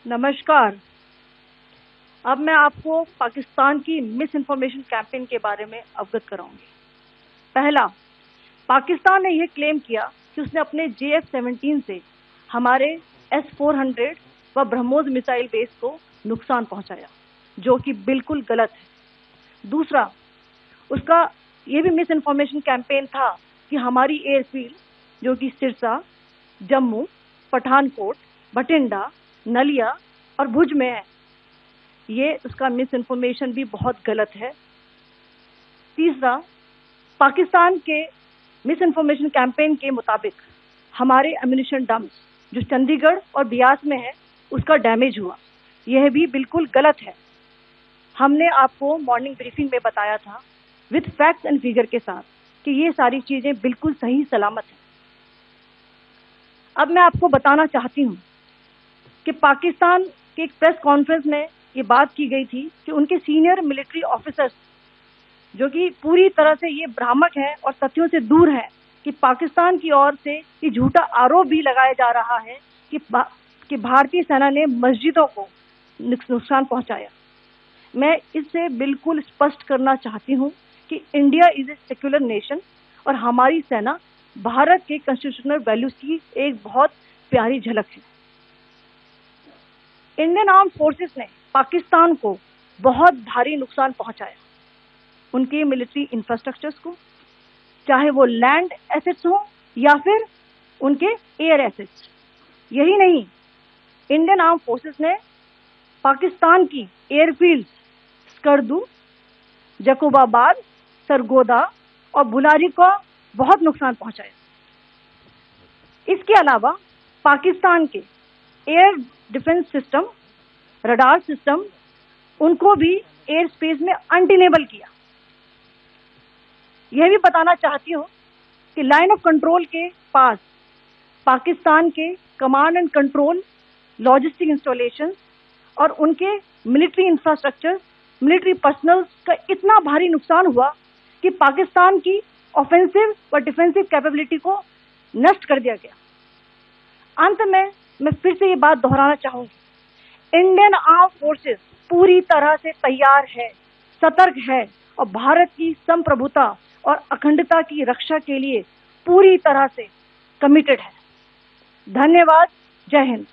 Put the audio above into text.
नमस्कार। अब मैं आपको पाकिस्तान की मिस इन्फॉर्मेशन कैंपेन के बारे में अवगत कराऊंगी। पहला, पाकिस्तान ने यह क्लेम किया कि उसने अपने JF-17 से हमारे S-400 व ब्रह्मोस मिसाइल बेस को नुकसान पहुंचाया, जो कि बिल्कुल गलत है। दूसरा, उसका यह भी मिस इन्फॉर्मेशन कैंपेन था कि हमारी एयरफील्ड, जो कि सिरसा, जम्मू, पठानकोट, बठिंडा, नलिया और भुज में है, ये उसका मिस इन्फॉर्मेशन भी बहुत गलत है। तीसरा, पाकिस्तान के मिस इन्फॉर्मेशन कैंपेन के मुताबिक हमारे एम्यूनिशन डंप्स जो चंडीगढ़ और बियास में है, उसका डैमेज हुआ, यह भी बिल्कुल गलत है। हमने आपको मॉर्निंग ब्रीफिंग में बताया था विद फैक्ट्स एंड फिगर के साथ कि ये सारी चीजें बिल्कुल सही सलामत हैं। अब मैं आपको बताना चाहती हूँ कि पाकिस्तान के एक प्रेस कॉन्फ्रेंस में ये बात की गई थी कि उनके सीनियर मिलिट्री ऑफिसर्स, जो कि पूरी तरह से ये भ्रामक है और तथ्यों से दूर है, कि पाकिस्तान की ओर से ये झूठा आरोप भी लगाया जा रहा है कि भारतीय सेना ने मस्जिदों को नुकसान पहुंचाया। मैं इससे बिल्कुल स्पष्ट करना चाहती हूं कि India is a secular nation और हमारी सेना भारत के कॉन्स्टिट्यूशनल वैल्यूज की एक बहुत प्यारी झलक है। इंडियन आर्म फोर्सेस ने पाकिस्तान को बहुत भारी नुकसान पहुंचाया, उनके मिलिट्री इंफ्रास्ट्रक्चर्स को, चाहे वो लैंड एसेट्स हो या फिर उनके एयर एसेट्स। यही नहीं, इंडियन आर्म फोर्सेस ने पाकिस्तान की एयरफील्ड स्कर्दू, जकोबाबाद, सरगोदा और बुलारी को बहुत नुकसान पहुंचाया। इसके अलावा पाकिस्तान के air defence system, radar system, उनको भी एयर स्पेस में अनटेनेबल किया। यह भी बताना चाहती हूँ कि लाइन ऑफ कंट्रोल के पास पाकिस्तान के command and control, logistic installation और उनके मिलिट्री इंफ्रास्ट्रक्चर, मिलिट्री पर्सनल का इतना भारी नुकसान हुआ कि पाकिस्तान की ऑफेंसिव व डिफेंसिव कैपेबिलिटी को नष्ट कर दिया गया। अंत में मैं फिर से ये बात दोहराना चाहूंगी, इंडियन आर्म फोर्सेस पूरी तरह से तैयार है, सतर्क है और भारत की संप्रभुता और अखंडता की रक्षा के लिए पूरी तरह से कमिटेड है। धन्यवाद। जय हिंद।